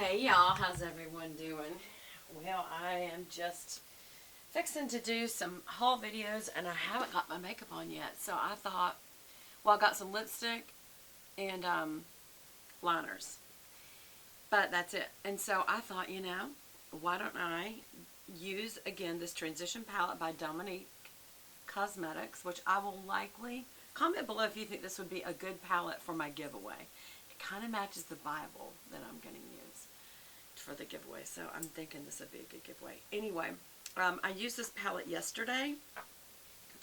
Hey y'all, how's everyone doing? Well, I am just fixing to do some haul videos and I haven't got my makeup on yet. So I thought, well, I got some lipstick and liners, but that's it. And so I thought, why don't I use again this transition palette by Dominique Cosmetics, which I will likely comment below if you think this would be a good palette for my giveaway. It kind of matches the Bible that I'm going to use for the giveaway, so I'm thinking this would be a good giveaway. Anyway, I used this palette yesterday,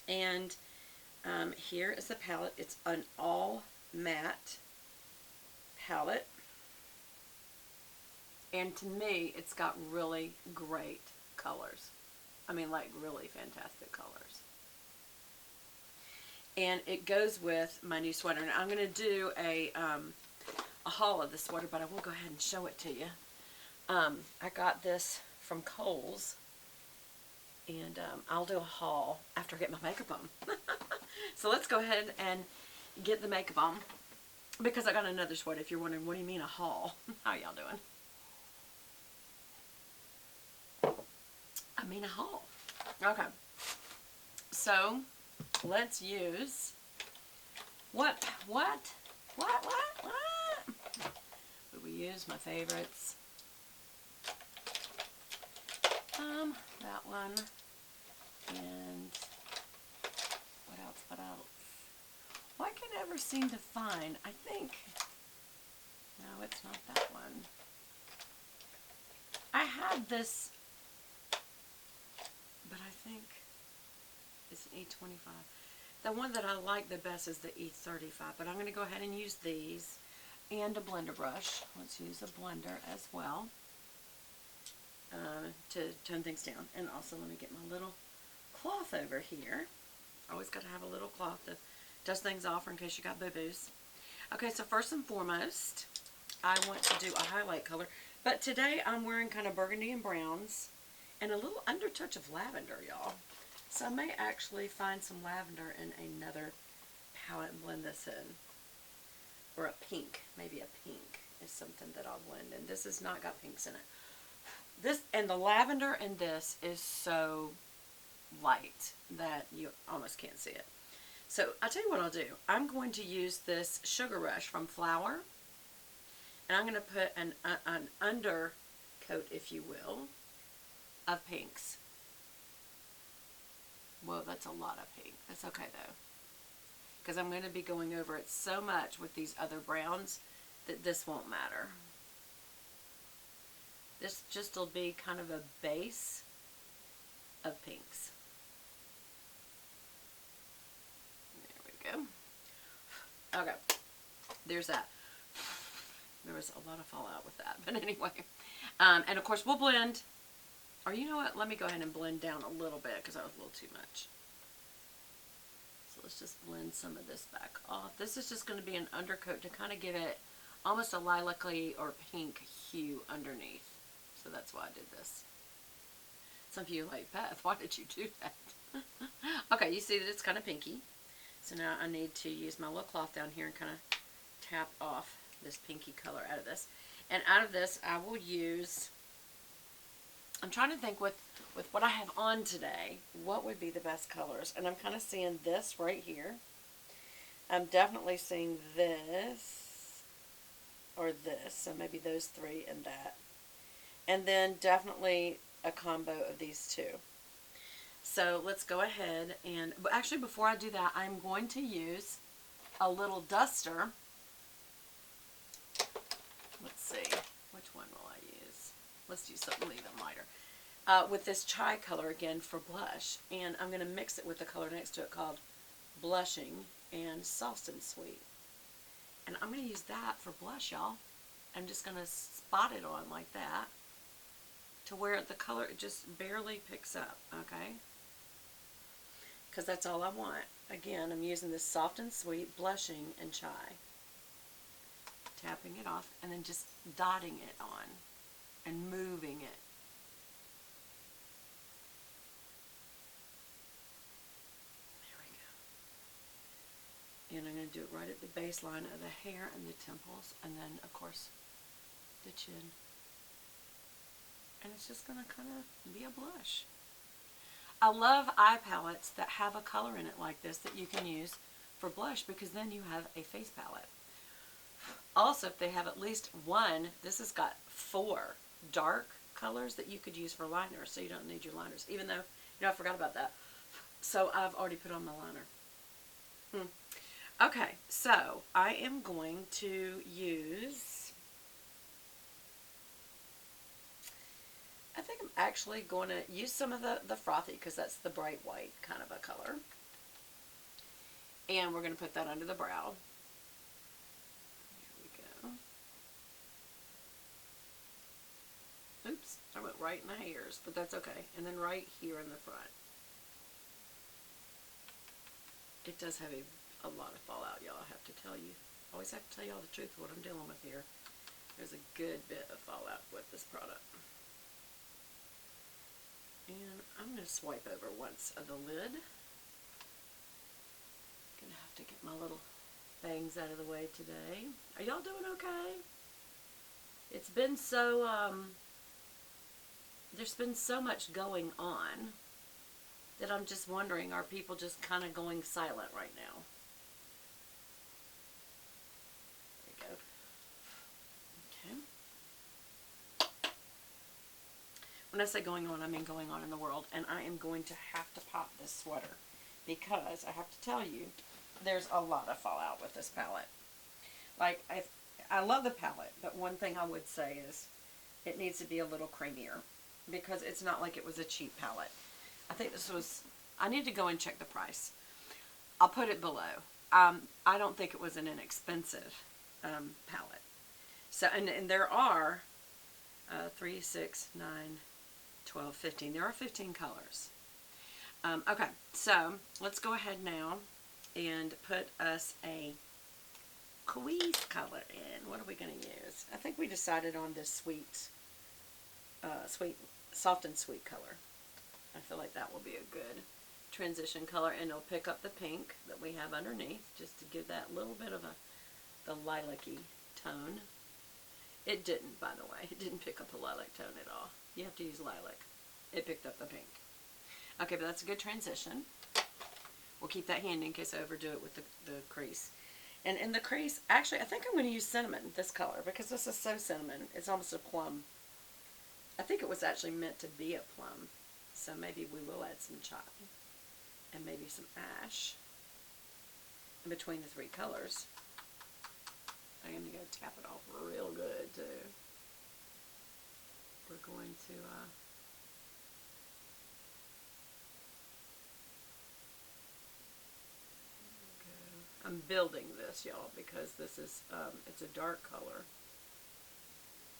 and here is the palette. It's an all matte palette, and to me, it's got really great colors. I mean, like really fantastic colors. And it goes with my new sweater. And I'm going to do a haul of the sweater, but I will go ahead and show it to you. I got this from Kohl's, and I'll do a haul after I get my makeup on. So let's go ahead and get the makeup on, because I got another sweater. If you're wondering, what do you mean a haul? How y'all doing? I mean a haul. Okay. So let's use what would we use? My favorites. That one, and what else? Well, I can never seem to find, I think, no, it's not that one. I had this, but I think it's an E25. The one that I like the best is the E35, but I'm going to go ahead and use these and a blender brush. Let's use a blender as well. To tone things down. And also let me get my little cloth over here. Always got to have a little cloth to dust things off in case you got boo-boos. Okay, so first and foremost, I want to do a highlight color. But today I'm wearing kind of burgundy and browns and a little undertouch of lavender, y'all. So I may actually find some lavender in another palette and blend this in. Or a pink. Maybe a pink is something that I'll blend in. This has not got pinks in it. This and the lavender in this is so light that you almost can't see it. So I'll tell you what I'll do. I'm going to use this Sugar Rush from Flower, and I'm going to put an undercoat, if you will, of pinks. Whoa, that's a lot of pink. That's okay though, because I'm going to be going over it so much with these other browns that this won't matter. This just will be kind of a base of pinks. There we go. Okay, there's that. There was a lot of fallout with that, but anyway. And of course we'll blend, or you know what, let me go ahead and blend down a little bit because that was a little too much. So let's just blend some of this back off. This is just going to be an undercoat to kind of give it almost a lilac-y or pink hue underneath. So that's why I did this. Some of you are like, Beth, why did you do that? Okay, you see that it's kind of pinky. So now I need to use my little cloth down here and kind of tap off this pinky color out of this. And out of this, I will use, I'm trying to think with what I have on today, what would be the best colors. And I'm kind of seeing this right here. I'm definitely seeing this or this. So maybe those three and that. And then definitely a combo of these two. So let's go ahead and, actually before I do that, I'm going to use a little duster. Let's see, which one will I use? Let's use something even lighter. With this chai color again for blush. And I'm going to mix it with the color next to it called Blushing and Soft and Sweet. And I'm going to use that for blush, y'all. I'm just going to spot it on like that, to where the color just barely picks up, okay? Because that's all I want. Again, I'm using this Soft and Sweet, Blushing, and Chai. Tapping it off, and then just dotting it on, and moving it. There we go. And I'm going to do it right at the baseline of the hair and the temples, and then, of course, the chin. and it's just going to kind of be a blush. I love eye palettes that have a color in it like this that you can use for blush, because then you have a face palette. Also, if they have at least one, this has got 4 dark colors that you could use for liners, so you don't need your liners. Even though, I forgot about that. So I've already put on my liner. Okay, so I am going to use, I think I'm actually going to use some of the frothy, because that's the bright white kind of a color. And we're going to put that under the brow. Here we go. Oops, I went right in the hairs, but that's okay. And then right here in the front. It does have a lot of fallout, y'all, I have to tell you. I always have to tell y'all the truth of what I'm dealing with here. There's a good bit of fallout with this product. And I'm going to swipe over once of the lid. Gonna have to get my little bangs out of the way today. Are y'all doing okay? It's been so, there's been so much going on that I'm just wondering, are people just kind of going silent right now? There we go. Okay. When I say going on, I mean going on in the world. And I am going to have to pop this sweater, because I have to tell you, there's a lot of fallout with this palette. Like, I love the palette, but one thing I would say is it needs to be a little creamier, because it's not like it was a cheap palette. I think this was, I need to go and check the price. I'll put it below. I don't think it was an inexpensive palette. So, and there are 3, 6, 9, 12, 15. There are 15 colors. Okay, so let's go ahead now and put us a crease color in. What are we going to use? I think we decided on this soft and sweet color. I feel like that will be a good transition color, and it'll pick up the pink that we have underneath, just to give that little bit of the lilac-y tone. It didn't, by the way. It didn't pick up the lilac tone at all. You have to use lilac. It picked up the pink. Okay, but that's a good transition. We'll keep that handy in case I overdo it with the crease. And in the crease, actually, I think I'm going to use cinnamon, this color, because this is so cinnamon. It's almost a plum. I think it was actually meant to be a plum. So maybe we will add some chai and maybe some ash in between the 3 colors. I'm going to go tap it off real good, too. We're going to... I'm building this, y'all, because this is, it's a dark color.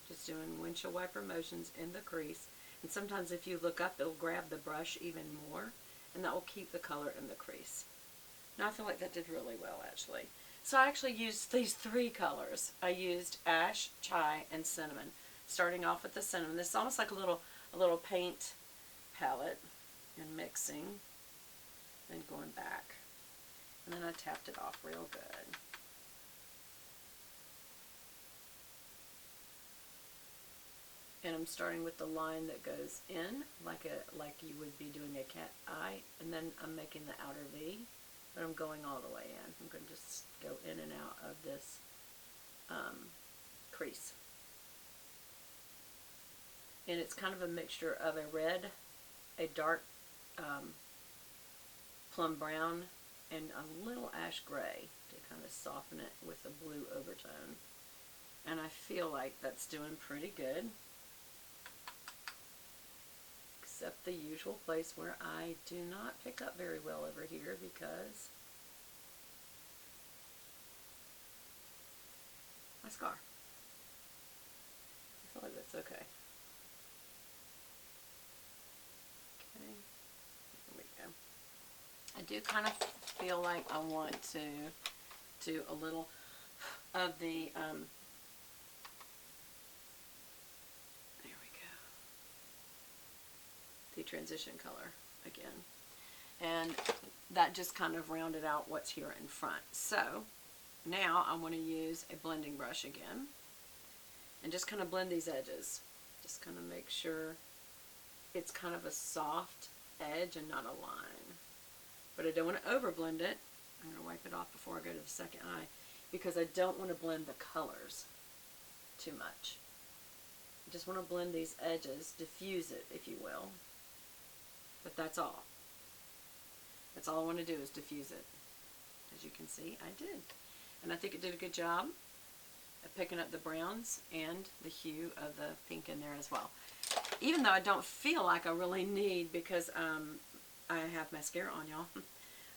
Just doing windshield wiper motions in the crease. And sometimes if you look up, it'll grab the brush even more, and that will keep the color in the crease. Now I feel like that did really well, actually. So I actually used these 3 colors. I used ash, chai, and cinnamon. Starting off with the cinnamon. This is almost like a little paint palette, and mixing, then going back. And then I tapped it off real good. And I'm starting with the line that goes in, like you would be doing a cat eye, and then I'm making the outer V, but I'm going all the way in. I'm going to just go in and out of this crease. And it's kind of a mixture of a red, a dark plum brown, and a little ash gray to kind of soften it with a blue overtone. And I feel like that's doing pretty good. Except the usual place where I do not pick up very well over here, because my scar. I feel like that's okay. Okay, here we go. I do kind of feel like I want to do a little of the, there we go, the transition color again. And that just kind of rounded out what's here in front. So now I want to use a blending brush again and just kind of blend these edges. Just kind of make sure it's kind of a soft edge and not a line. But I don't want to overblend it. I'm going to wipe it off before I go to the second eye because I don't want to blend the colors too much. I just want to blend these edges, diffuse it, if you will. But that's all. That's all I want to do is diffuse it. As you can see, I did. And I think it did a good job of picking up the browns and the hue of the pink in there as well. Even though I don't feel like I really need, because I have mascara on, y'all.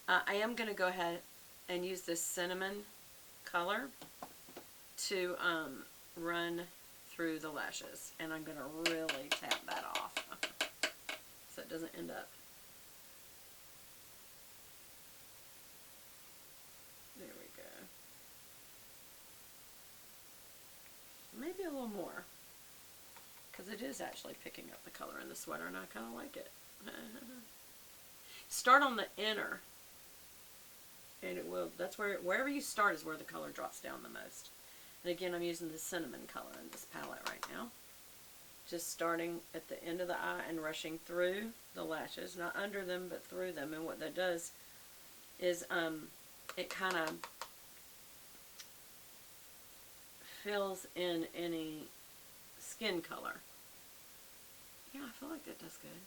I am going to go ahead and use this cinnamon color to run through the lashes. And I'm going to really tap that off so it doesn't end up. There we go. Maybe a little more, because it is actually picking up the color in the sweater, and I kind of like it. Start on the inner, and it will. That's where wherever you start is where the color drops down the most. And again, I'm using the cinnamon color in this palette right now. Just starting at the end of the eye and rushing through the lashes, not under them, but through them. And what that does is it kind of fills in any skin color. Yeah, I feel like that does good.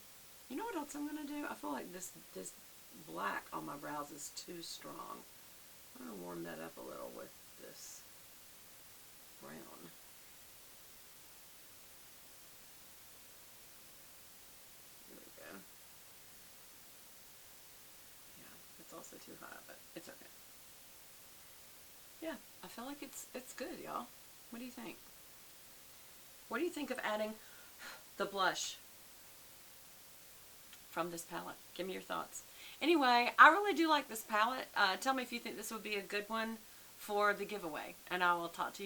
You know what else I'm going to do? I feel like this black on my brows is too strong. I'm going to warm that up a little with this brown. There we go. Yeah, it's also too high, but it's okay. Yeah, I feel like it's good, y'all. What do you think? What do you think of adding the blush from this palette? Give me your thoughts. Anyway, I really do like this palette. Tell me if you think this would be a good one for the giveaway, and I will talk to you